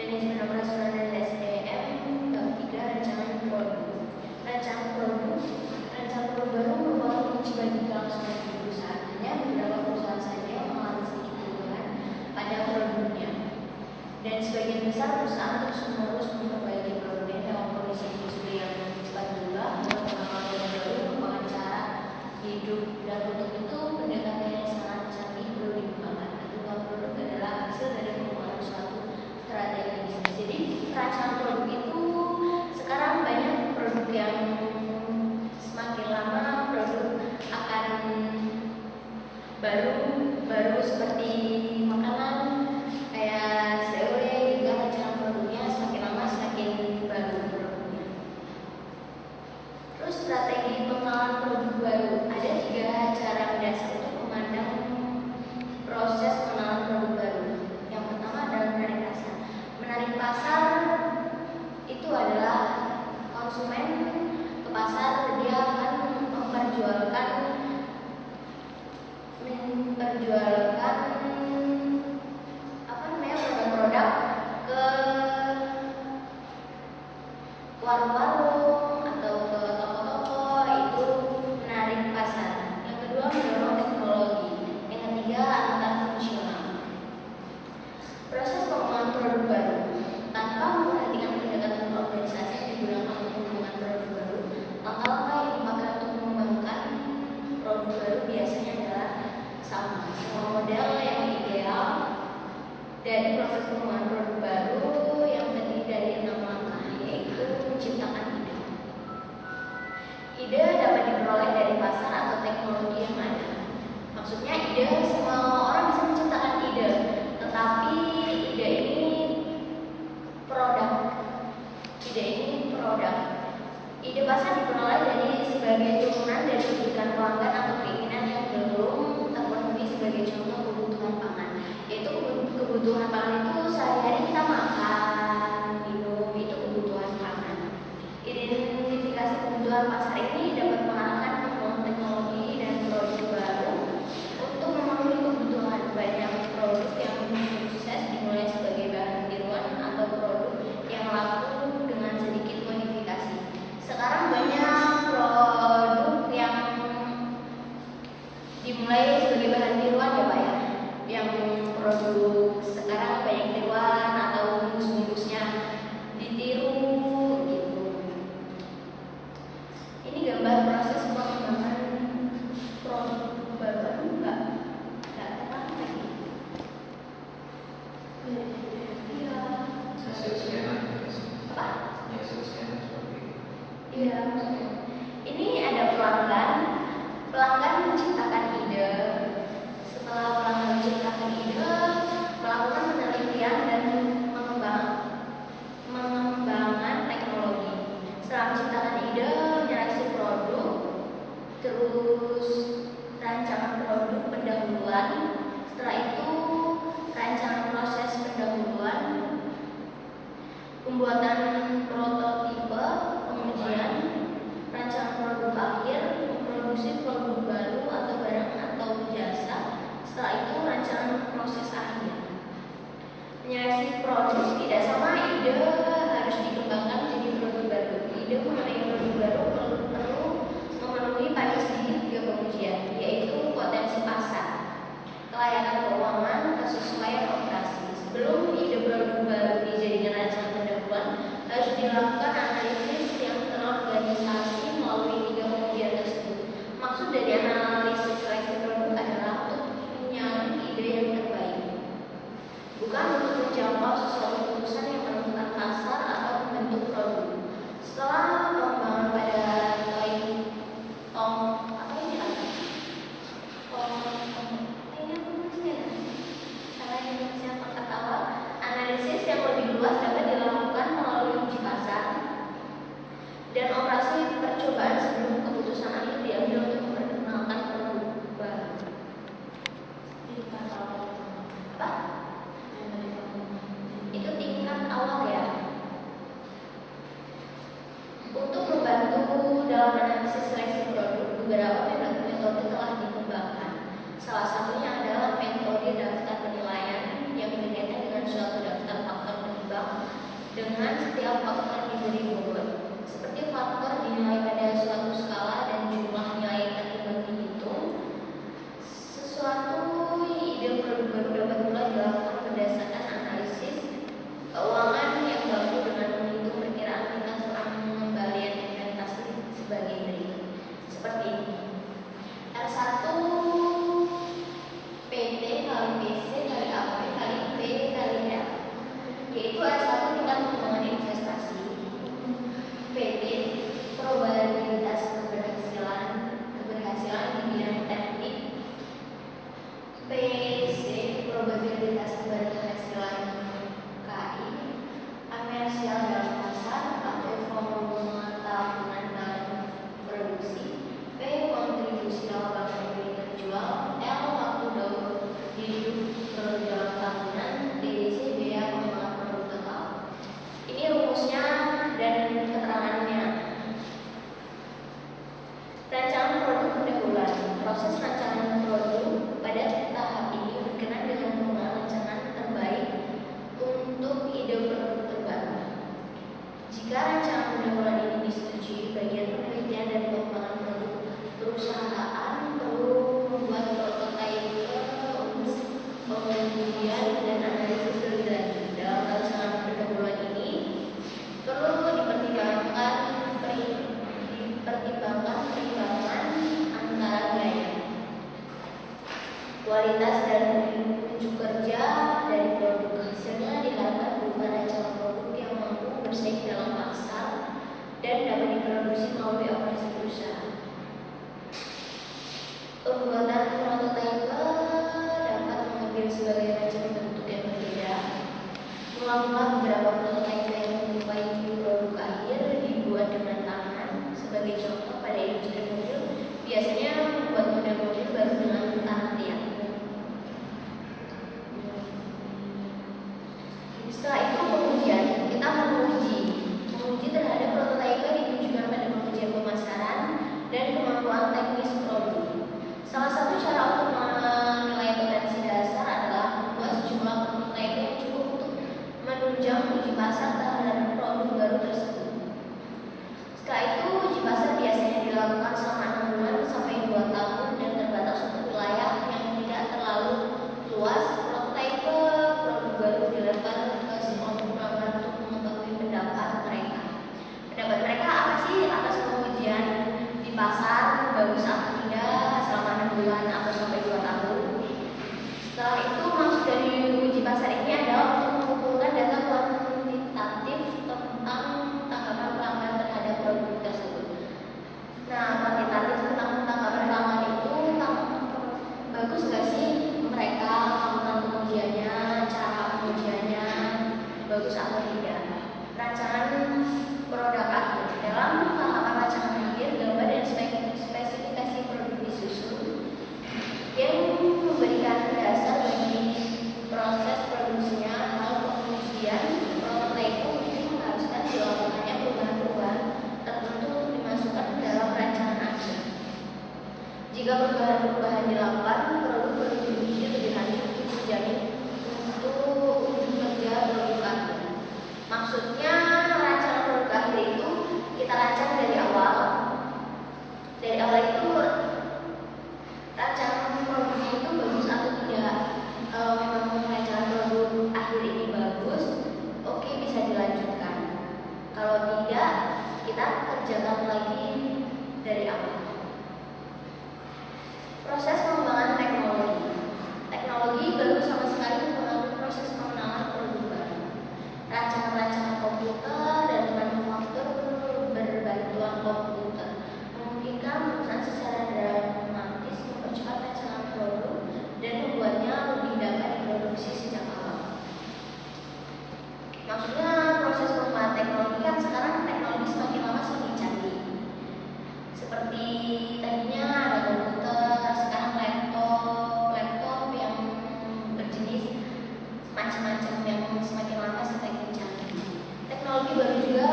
Manajemen operasional dan SDM. Bab 3, rancangan produk. Rancangan produk baru merupakan kunci bagi kelangsungan perusahaan. Hanya beberapa perusahaan saja yang mengalami sedikit perubahan pada produknya, dan sebagian besar perusahaan terus-menerus memperbaiki produknya dalam kondisi industri yang cepat berubah. Pengembangan yang baru merupakan cara hidup, dan untuk itu pendekatan yang sangat canggih perlu dikembangkan. Pengembangan produk adalah hasil dari pengembangan suatu strategi bisnis. Jadi rancangan produk itu sekarang banyak produk yang semakin lama produk akan baru seperti makanan kayak COE, juga rancangan produknya semakin lama semakin baru produknya. Terus strategi pengenalan produk baru. Ada 3 cara mendasar untuk memandang proses pengenalan produk baru. Yang pertama adalah menarik pasar. Menarik pasar itu adalah konsumen ke pasar, dia akan memperjualkan produk-produk ke warung-warung atau ke toko-toko. Itu menarik pasar. Yang kedua, mendorong teknologi. Yang ketiga, antar fungsional. Proses pengembangan produk baru. Tanpa memperhatikan pendekatan organisasi yang digunakan untuk pengembangan produk baru, langkah-langkah yang dipakai untuk mengembangkan produk baru biasanya adalah sama. Semua model yang ideal dari proses pengembangan produk baru yang terdiri dari 6 langkah, yaitu menciptakan ide. Ide dapat diperoleh dari pasar atau teknologi yang ada. Maksudnya ide, semua orang bisa menciptakan ide, tetapi ide ini produk. Ide pasar diperoleh dari sebagai turunan dari kebutuhan pelanggan atau keinginan yang belum terpenuhi. Sebagai contoh, kebutuhan pangan, yaitu kebutuhan pangan itu sehari-hari kita makan, minum, itu kebutuhan pangan. Identifikasi kebutuhan pasar ini dapat mengarahkan pengembangan teknologi dan produk baru untuk memenuhi kebutuhan. Banyak produk yang sukses dimulai sebagai bahan tiruan atau produk yang laku dengan sedikit modifikasi. Sekarang banyak produk yang dimulai sebagai bahan tiruan ya Pak ya. Yang produk sekarang banyak tiruan atau bungkus-bungkusnya ditiru gitu. Ini gambar proses pengembangan produk baru. Enggak terang lagi. Iya. Apa? Iya. Ini ada pelanggan. Pelanggan menciptakan ide. Setelah pelanggan menciptakan ide, melakukan penelitian dan pengembangan teknologi. Setelah menciptakan ide, menyeleksi produk, terus rancangan produk pendahuluan. Setelah itu rancangan proses pendahuluan, pembuatan prototipe, pengujian, rancangan produk akhir, memproduksi produk baru atau barang atau jasa. Setelah itu rancangan proses akhir. Menyeleksi produk tidak sama ide harus dikembangkan menjadi produk baru. Ide mengenai produk baru perlu memenuhi paling sedikit 3 pengujian, yaitu potensi pasar, kelayakan keuangan, kesesuaian operasi. Sebelum ide produk baru dijadikan rancangan pendahuluan, harus dilakukan analisis yang terorganisasi melalui 3 pengujian tersebut. Maksud dari analisis seleksi produk adalah untuk menyaring ide yang terbaik, bukan untuk menjangkau sesuatu keputusan yang menentukan pasar atau membentuk produk. Setelah pengembangan pada analisis yang lebih luas dapat dilakukan melalui uji pasar dan operasi percobaan sebelum keputusan akhir diambil untuk memperkenalkan produk baru. Apa? Itu tingkat awal ya. Untuk membantu dalam analisis seleksi produk, beberapa metode telah dikembangkan. Salah satunya adalah metode daftar penilaian yang berkaitan dengan suatu daftar faktor penyebab pengujian dan analisis lebih lanjut. Dalam rancangan pendahuluan ini perlu dipertimbangkan pertimbangan antara gaya, kualitas dan unjuk kerja dari produk. Hasilnya diharapkan berupa rancangan produk yang mampu bersaing dalam pasar dan dapat diproduksi melalui operasi perusahaan. Pembuatan prototipe dapat mengambil sebagai macam bentuk yang berbeda. Mula-mula beberapa prototipe yang menyerupai produk akhir dibuat dengan tangan. Sebagai contoh, pada industri mobil biasanya membuat model mobil baru dengan tangan liat. Setelah itu pengujian, kita menguji terhadap prototipe ditujukan pada pengujian pemasaran dan kemampuan teknis produk. Salah satu cara untuk menilai potensi dasar adalah membuat sejumlah prototipe yang cukup untuk menunjang uji pasar terhadap produk baru tersebut. Setelah itu, uji pasar biasanya dilakukan selama 6 bulan sampai 2 tahun dan terbatas untuk wilayah yang tidak terlalu luas. Prototipe produk baru dilempar ke sekelompok pelanggan untuk mengetahui pendapat mereka. Pendapat mereka apa sih atas pengujian di pasar, bagus atau tidak, selama 6 bulan atau sampai 2 tahun. Setelah itu, maksud dari uji pasar ini adalah untuk mengumpulkan data kuantitatif tentang tanggapan pelanggan terhadap produk tersebut. Nah, kuantitatif tentang tanggapan pelanggan itu bagus gak sih mereka melakukan pengujiannya, cara pengujiannya bagus atau tidak. Rancangan produk akhir. Dalam tahapan rancangan akhir, gambar dan spesifikasi produk disusun yang memberikan dasar bagi proses produksinya. Hal pengujian prototipe itu mengharuskan dilakukannya perubahan-perubahan tertentu untuk dimasukkan ke dalam rancangan akhir. Jika perubahan-perubahan dilakukan, produk baru diuji lebih lanjut menjadi untuk uji kerja produk akhir. Maksudnya rancangan produk akhir itu kita rancang dari awal. Dari awal itu rancangan produknya itu bagus atau tidak. Kalau memang rancangan produk akhir ini bagus, oke, bisa dilanjutkan. Kalau tidak, kita kerjakan lagi dari awal. Proses pengembangan teknologi. Teknologi baru sama sekali mempengaruhi proses pengenalan produk baru. Rancangan-rancangan komputer dan manufaktur berbantuan komputer memungkinkan perusahaan secara dramatis mempercepat rancangan produk dan membuatnya lebih dapat diproduksi sejak awal. Maksudnya proses pengembangan teknologi kan sekarang teknologi semakin lama semakin canggih. Seperti tadinya ada komputer, sekarang laptop yang berjenis macam-macam yang semakin lama semakin canggih. Teknologi baru juga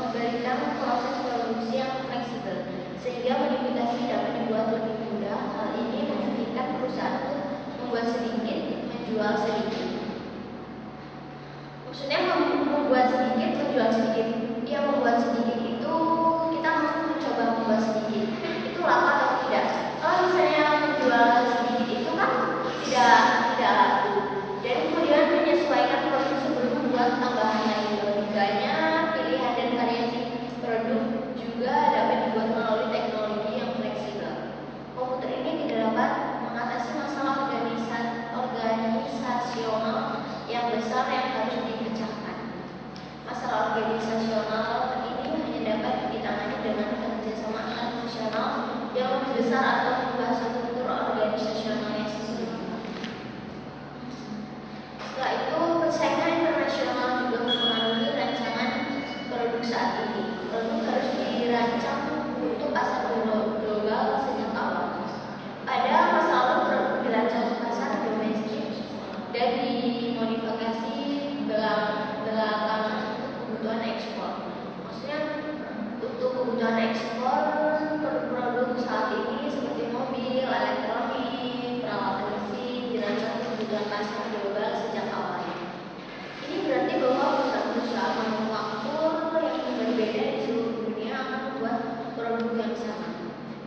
memberikan proses produksi yang fleksibel sehingga modifikasi dapat dibuat lebih mudah. Hal ini memungkinkan perusahaan untuk membuat sedikit, menjual sedikit. Maksudnya membuat sedikit, menjual sedikit. Yang membuat sedikit itu kita mencoba membuat sedikit. Itu laku atau tidak? Kalau misalnya menjual sedikit itu kan tidak laku. Dan kemudian menyesuaikan produk sebelum membuat tambahan lain lebih banyak. Pilihan dan variasi produk juga dapat dibuat melalui teknologi yang fleksibel. Komputer ini tidak dapat mengatasi masalah organisasional yang besar yang harus dipecahkan. Masalah organisasional ini hanya dapat ditangani dengan kerjasama internasional yang lebih besar atau mengubah struktur organisasional yang sesungguhnya. Setelah itu, persaingan internasional juga mempengaruhi rancangan produk saat ini. Produk harus dirancang untuk pasar global sejak awal. Pada masa lalu, produk dirancang untuk pasar domestik dan dimodifikasi belakangan untuk kebutuhan ekspor. Maksudnya untuk kebutuhan ekspor, produk-produk saat ini seperti mobil, elektronik, peralatan mesin dirancang untuk kebutuhan pasar global sejak awal. Ini berarti bahwa perusahaan-perusahaan manufaktur yang berbeda di seluruh dunia akan membuat produk yang sama.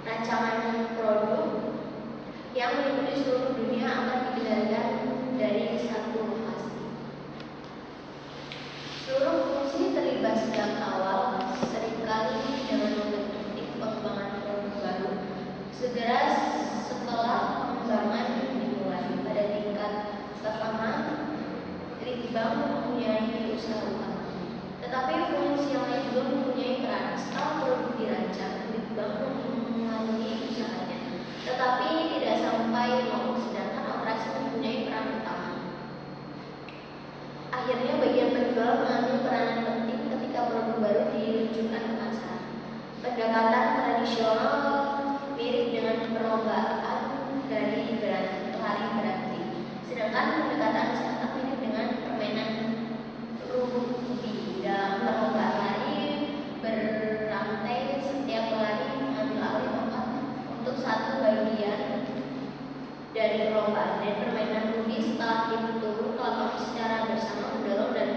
Rancangan produk yang meliputi seluruh dunia akan dikendalikan sampai nol, sedangkan operasi mempunyai peran utama. Akhirnya bagian penjual mengambil peranan penting ketika produk baru diluncurkan ke pasar. Pendekatan tradisional mirip dengan perlombaan dari lari berhenti, sedangkan pendekatan startup mirip dengan permainan rugby. Dalam perlombaan lari berrantai, setiap pelari mengambil alih tempat untuk satu bagian dari perlombaan, dan permainan rugby setelah tim turun ke lapangan secara bersama mendorong dan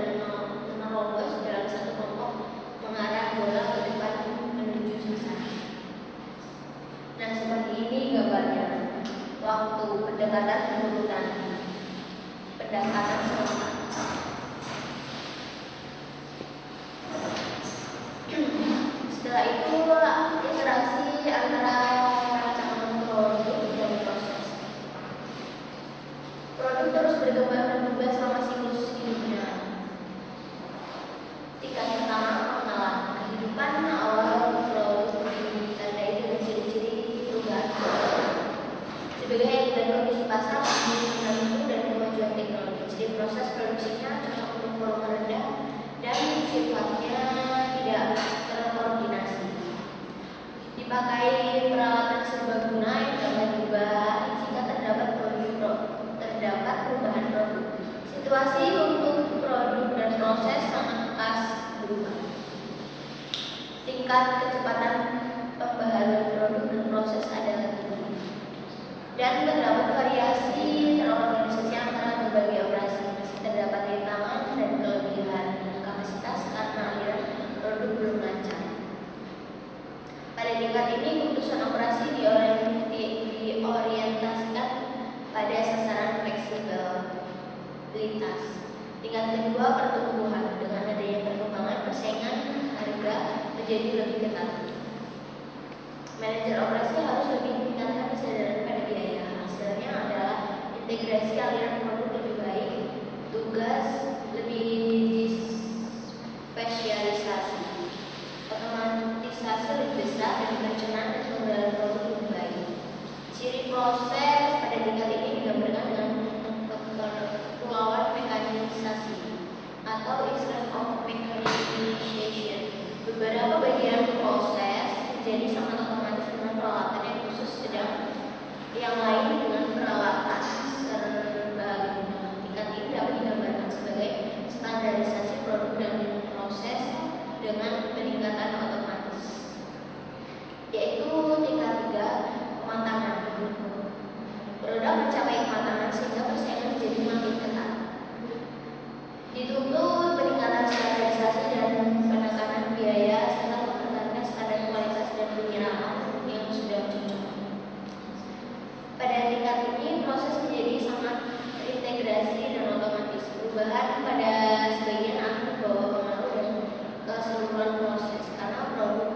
menerobos dalam satu kelompok mengarah bola ke depan menuju sasaran. Nah, seperti ini gambarnya. Waktu pendekatan penurunan, pendekatan serentak. Setelah itu interaksi antara rancangan produk dan proses. Produk terus berkembang dan berubah selama siklus hidupnya. Tingkat pertama, pengenalan. Kehidupan awal produk ditandai dengan ciri-ciri perubahan sebagai dan kondisi pasar, dinamika dan kemajuan teknologi. Jadi proses produksinya cocok untuk volume rendah dan sifatnya tidak terkoordinasi. Dipakai peralatan serbaguna yang dapat diubah jika terdapat perubahan produk. Situasi untuk produk dan proses sangat khas berubah. Tingkat kecepatan pembaharuan produk dan proses adalah tinggi, dan terdapat variasi terorganisasi antara berbagai operasi. Masih terdapat rintangan dan kelebihan kapasitas karena aliran produk belum lancar. Pada tingkat ini, keputusan operasi diorientasikan pada sasaran fleksibilitas. Tingkat kedua, pertumbuhan. Dengan adanya perkembangan, persaingan harga menjadi lebih ketat. Manajer operasi harus lebih meningkatkan kesadaran pada biaya. Hasilnya adalah integrasi aliran produk lebih baik, tugas lebih dispesialisasi, otomatisasi lebih besar, dan perencanaan dan pengendalian produk lebih baik. Ciri proses pada tingkat ini digambarkan dengan kepulauan mekanisasi atau Island of Mechanization. Beberapa bagian proses menjadi sangat otomatis dengan peralatan yang khusus, sedang yang lain dengan peralatan serbaguna. Tingkat ini dapat digambarkan sebagai standarisasi produk dan proses dengan peningkatan otomatis, yaitu tingkat 3, kematangan. Produk mencapai kematangan sehingga persaingan menjadi makin ketat. Dituntut peningkatan standarisasi dan penekanan biaya serta mempertahankan standar kualitas dan penyerapan yang sudah cocok. Pada tingkat ini, proses menjadi sangat terintegrasi dan otomatis. Perubahan pada sebagian akan membawa pengaruh dan keseluruhan proses karena produk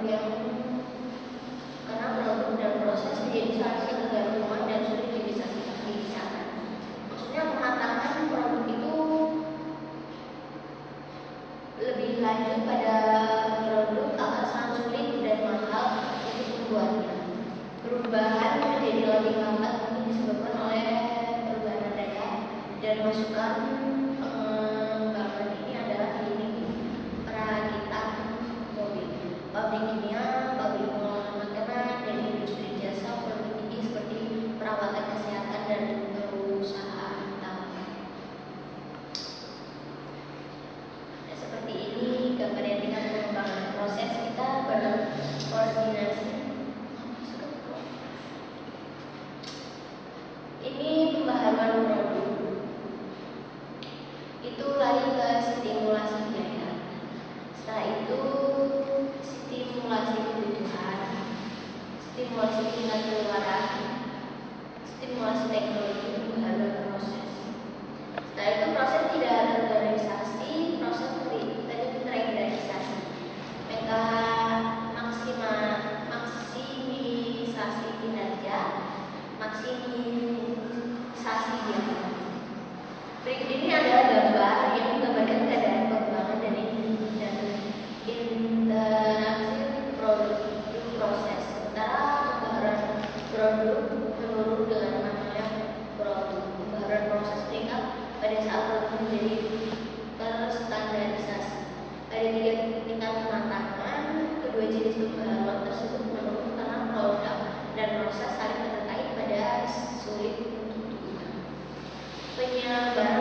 dan proses menjadi saling ketergantungan dan sulit dipisahkan. Maksudnya kematangan produk itu lebih lanjut pada produk akan sangat sulit dan mahal untuk membuatnya. Perubahan menjadi lebih lambat mungkin disebabkan oleh perubahan daya dan masukan pengembangan ini adalah klinik perakitan mobil, pabrik kimia, pabrik pengolahan makanan, dan industri jasa produk tinggi seperti perawatan kesehatan dan perusahaan tambang. Nah, seperti ini gambar yang tingkat pengembangan proses kita berkoordinasi. Ini pembaharuan produk. proses saling terkait pada sulit untuk diubah. Penyebaran